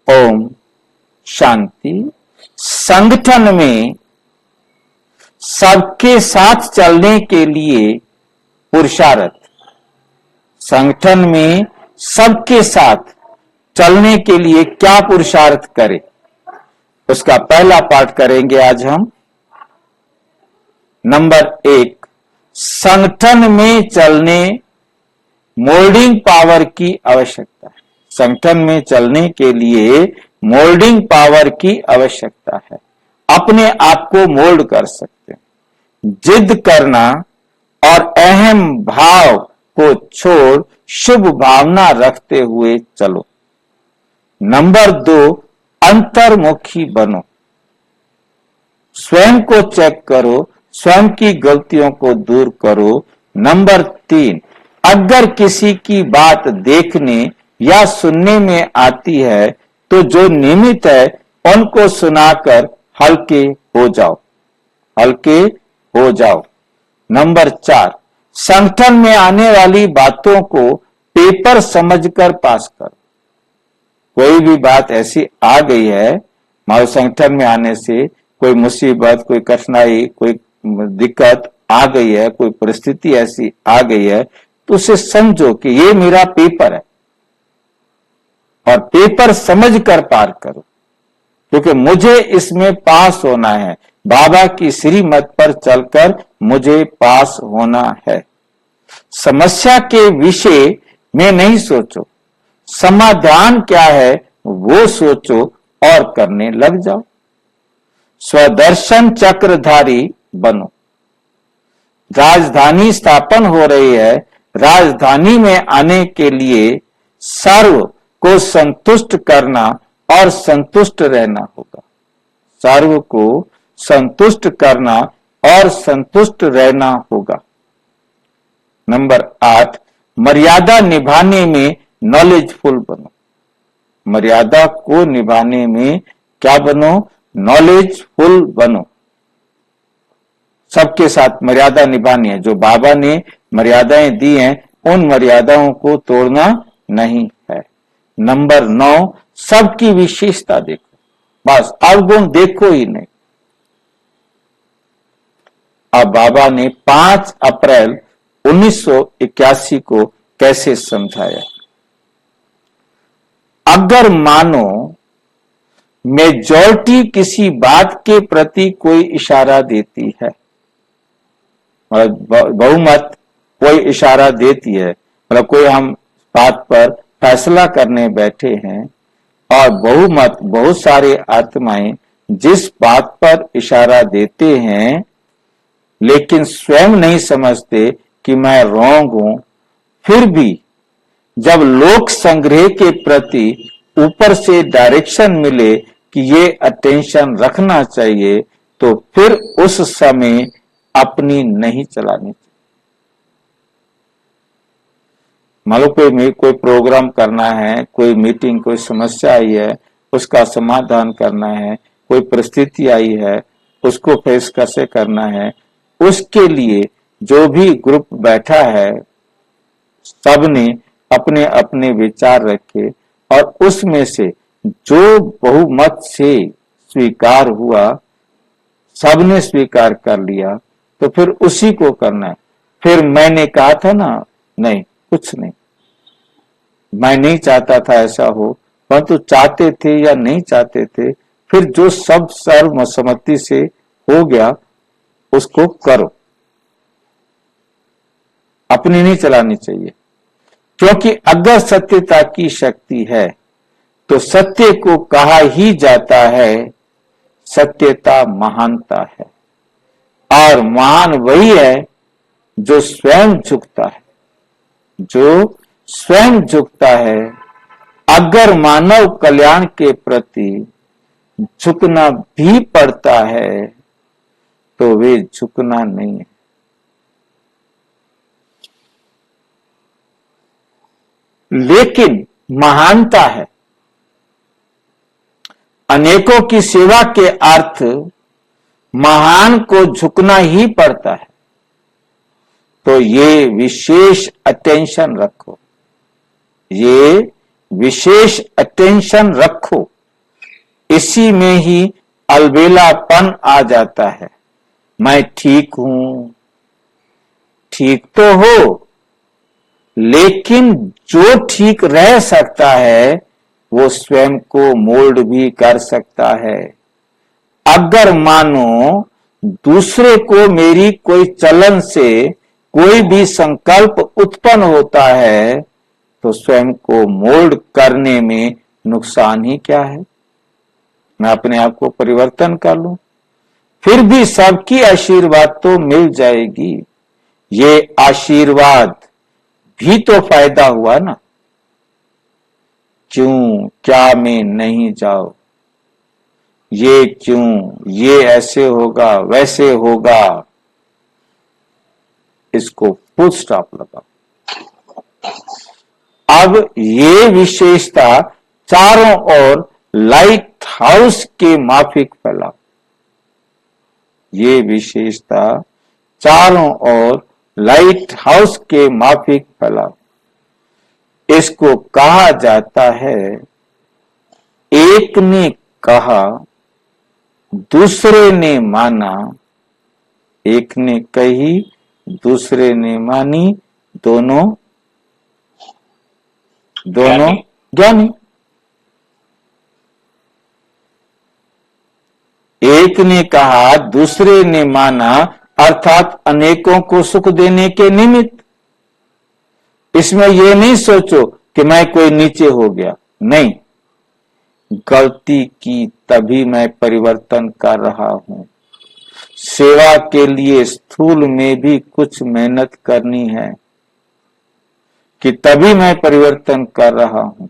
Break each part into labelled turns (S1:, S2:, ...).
S1: ओम शांति। संगठन में सबके साथ चलने के लिए पुरुषार्थ। संगठन में सबके साथ चलने के लिए क्या पुरुषार्थ करें, उसका पहला पाठ करेंगे आज हम। नंबर 1, संगठन में चलने मोल्डिंग पावर की आवश्यकता है। संगठन में चलने के लिए मोल्डिंग पावर की आवश्यकता है। अपने आप को मोल्ड कर सकते हैं। जिद करना और अहम भाव को छोड़ शुभ भावना रखते हुए चलो। नंबर 2, अंतर्मुखी बनो। स्वयं को चेक करो, स्वयं की गलतियों को दूर करो। नंबर 3, अगर किसी की बात देखने या सुनने में आती है तो जो नियमित है उनको सुनाकर हल्के हो जाओ, हल्के हो जाओ। नंबर 4, संगठन में आने वाली बातों को पेपर समझकर पास करो। कोई भी बात ऐसी आ गई है, हमारे संगठन में आने से कोई मुसीबत, कोई कठिनाई, कोई दिक्कत आ गई है, कोई परिस्थिति ऐसी आ गई है, तो उसे समझो कि ये मेरा पेपर है और पेपर समझकर पार करो, क्योंकि मुझे इसमें पास होना है। बाबा की श्रीमत पर चलकर मुझे पास होना है। समस्या के विषय में नहीं सोचो, समाधान क्या है वो सोचो और करने लग जाओ। स्वदर्शन चक्रधारी बनो। राजधानी स्थापन हो रही है। राजधानी में आने के लिए सर्व को संतुष्ट करना और संतुष्ट रहना होगा। सर्व को संतुष्ट करना और संतुष्ट रहना होगा। नंबर 8, मर्यादा निभाने में नॉलेजफुल बनो। मर्यादा को निभाने में क्या बनो? नॉलेजफुल बनो। सबके साथ मर्यादा निभानी है। जो बाबा ने मर्यादाएं दी हैं, उन मर्यादाओं को तोड़ना नहीं है। नंबर 9, सबकी विशेषता देखो, बस अवगुण देखो ही नहीं। अब बाबा ने 5 अप्रैल 1981 को कैसे समझाया? अगर मानो मेजॉरिटी किसी बात के प्रति कोई इशारा देती है, बहुमत कोई इशारा देती है, मतलब कोई हम बात पर फैसला करने बैठे हैं और बहुमत बहुत सारे आत्माएं जिस बात पर इशारा देते हैं लेकिन स्वयं नहीं समझते कि मैं रॉन्ग हूं, फिर भी जब लोक संग्रह के प्रति ऊपर से डायरेक्शन मिले कि ये अटेंशन रखना चाहिए, तो फिर उस समय अपनी नहीं चलानी चाहिए। मान कोई प्रोग्राम करना है, कोई मीटिंग, कोई समस्या आई है, उसका समाधान करना है, कोई परिस्थिति आई है, उसको फेस कैसे करना है, उसके लिए जो भी ग्रुप बैठा है सबने अपने अपने विचार रखे और उसमें से जो बहुमत से स्वीकार हुआ, सबने स्वीकार कर लिया, तो फिर उसी को करना है। फिर मैंने कहा था ना, नहीं, कुछ नहीं, मैं नहीं चाहता था ऐसा हो, परंतु चाहते थे या नहीं चाहते थे, फिर जो सब सर्वसम्मति से हो गया उसको करो। अपनी नहीं चलानी चाहिए, क्योंकि अगर सत्यता की शक्ति है तो सत्य को कहा ही जाता है सत्यता महानता है, और महान वही है जो स्वयं झुकता है, जो स्वयं झुकता है। अगर मानव कल्याण के प्रति झुकना भी पड़ता है तो वे झुकना नहीं है। लेकिन महानता है। अनेकों की सेवा के अर्थ महान को झुकना ही पड़ता है। तो ये विशेष अटेंशन रखो, ये विशेष अटेंशन रखो। इसी में ही अलबेलापन आ जाता है। मैं ठीक हूं, ठीक तो हो, लेकिन जो ठीक रह सकता है वो स्वयं को मोल्ड भी कर सकता है। अगर मानो दूसरे को मेरी कोई चलन से कोई भी संकल्प उत्पन्न होता है तो स्वयं को मोल्ड करने में नुकसान ही क्या है। मैं अपने आप को परिवर्तन कर लूं, फिर भी सबकी आशीर्वाद तो मिल जाएगी। ये आशीर्वाद भी तो फायदा हुआ ना। क्यों क्या में नहीं जाओ, ये क्यों, ये ऐसे होगा वैसे होगा, इसको फुल स्टॉप लगाओ। अब ये विशेषता चारों ओर लाइट हाउस के माफिक फैलाओ। ये विशेषता चारों ओर लाइट हाउस के माफिक फैलाओ। इसको कहा जाता है, एक ने कहा दूसरे ने माना, एक ने कही दूसरे ने मानी, दोनों ज्ञानी। एक ने कहा दूसरे ने माना, अर्थात अनेकों को सुख देने के निमित्त। इसमें यह नहीं सोचो कि मैं कोई नीचे हो गया, नहीं, गलती की तभी मैं परिवर्तन कर रहा हूं। सेवा के लिए स्थूल में भी कुछ मेहनत करनी है कि तभी मैं परिवर्तन कर रहा हूं।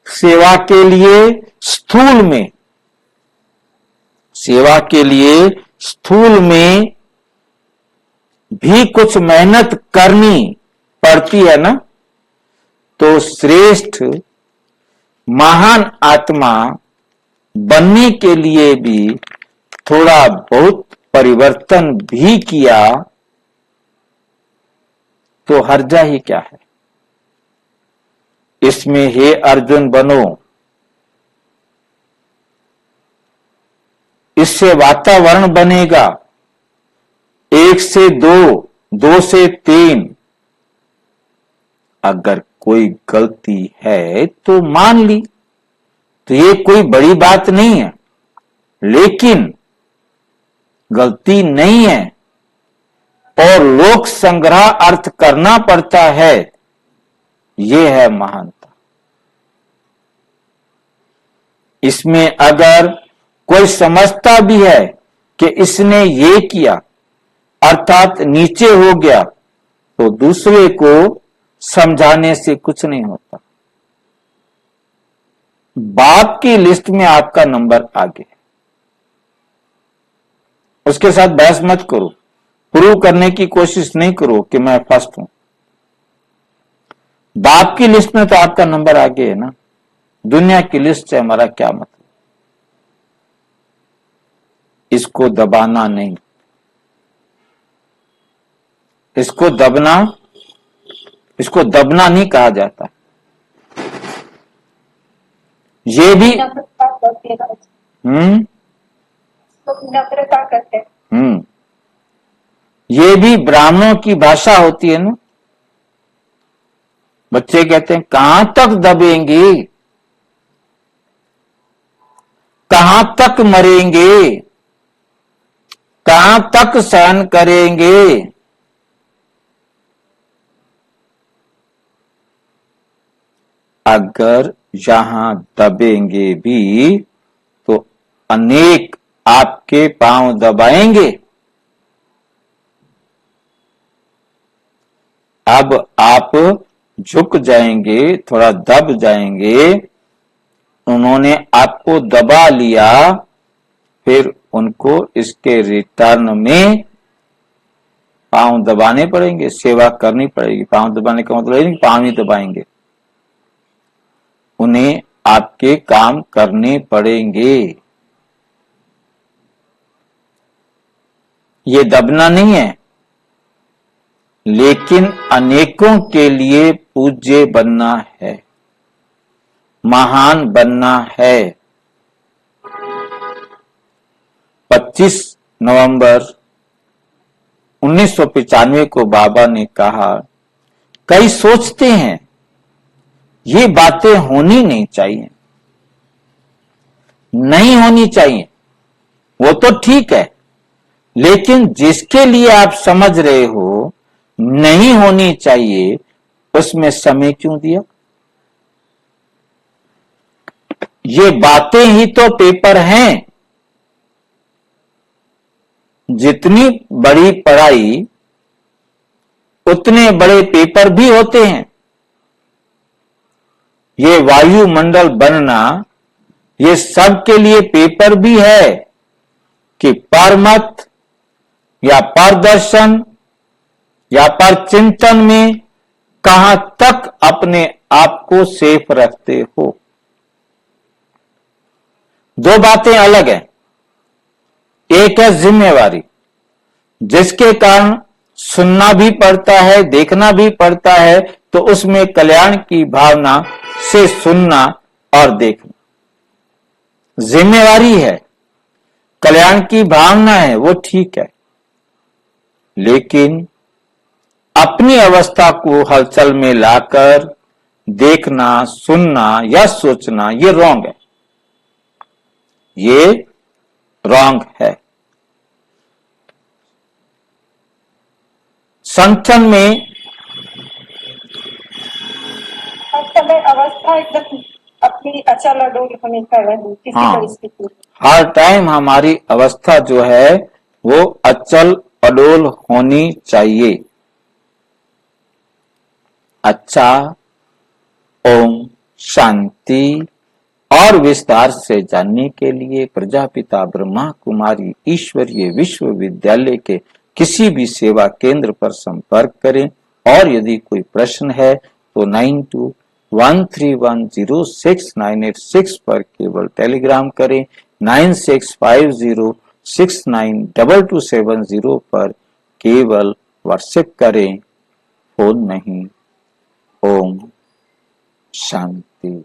S1: सेवा के लिए स्थूल में, सेवा के लिए स्थूल में भी कुछ मेहनत करनी पड़ती है ना। तो श्रेष्ठ महान आत्मा बनने के लिए भी थोड़ा बहुत परिवर्तन भी किया तो हर्जा ही क्या है। इसमें हे अर्जुन बनो, इससे वातावरण बनेगा। 1 से 2, 2 से 3। अगर कोई गलती है तो मान ली, तो ये कोई बड़ी बात नहीं है, लेकिन गलती नहीं है और लोक संग्रह अर्थ करना पड़ता है, यह है महानता। इसमें अगर कोई समझता भी है कि इसने ये किया अर्थात नीचे हो गया, तो दूसरे को समझाने से कुछ नहीं होता। बाप की लिस्ट में आपका नंबर आगे, उसके साथ बहस मत करो, प्रूव करने की कोशिश नहीं करो कि मैं फर्स्ट हूं। बाप की लिस्ट में तो आपका नंबर आगे है ना, दुनिया की लिस्ट से हमारा क्या मतलब। इसको दबाना नहीं, इसको दबना नहीं कहा जाता। ये भी
S2: नम्रता करते हैं।
S1: ये भी ब्राह्मणों की भाषा होती है ना। बच्चे कहते हैं कहां तक दबेंगे, कहां तक मरेंगे, कहां तक सहन करेंगे। अगर यहां दबेंगे भी तो अनेक आपके पांव दबाएंगे। अब आप झुक जाएंगे, थोड़ा दब जाएंगे, उन्होंने आपको दबा लिया, फिर उनको इसके रिटर्न में पांव दबाने पड़ेंगे, सेवा करनी पड़ेगी। पांव दबाने का मतलब है पांव ही दबाएंगे, उन्हें आपके काम करने पड़ेंगे। ये दबना नहीं है, लेकिन अनेकों के लिए पूज्य बनना है, महान बनना है। 25 नवंबर 1995 को बाबा ने कहा, कई सोचते हैं ये बातें होनी नहीं चाहिए, नहीं होनी चाहिए, वो तो ठीक है, लेकिन जिसके लिए आप समझ रहे हो नहीं होनी चाहिए, उसमें समय क्यों दिया? ये बातें ही तो पेपर हैं। जितनी बड़ी पढ़ाई उतने बड़े पेपर भी होते हैं। ये वायुमंडल बनना, ये सबके लिए पेपर भी है कि परमत या परदर्शन या पर चिंतन में कहां तक अपने आप को सेफ रखते हो। दो बातें अलग हैं। एक है जिम्मेवारी, जिसके कारण सुनना भी पड़ता है, देखना भी पड़ता है, तो उसमें कल्याण की भावना से सुनना और देखना जिम्मेवारी है, कल्याण की भावना है, वो ठीक है। लेकिन अपनी अवस्था को हलचल में लाकर देखना, सुनना या सोचना, ये रॉन्ग है, ये रॉन्ग है। संतन में
S2: हर समय अवस्था एकदम अपनी अचल अडोल हमेशा रहे किसी परिस्थिति।
S1: हर टाइम हमारी अवस्था जो है वो अचल अडोल होनी चाहिए। अच्छा, ओम शांति। और विस्तार से जानने के लिए प्रजापिता ब्रह्मा कुमारी ईश्वरीय विश्वविद्यालय के किसी भी सेवा केंद्र पर संपर्क करें। और यदि कोई प्रश्न है तो 9213106986 पर केवल टेलीग्राम करें। 9650692270 पर केवल व्हाट्सएप करें, फोन नहीं। ओम शांति।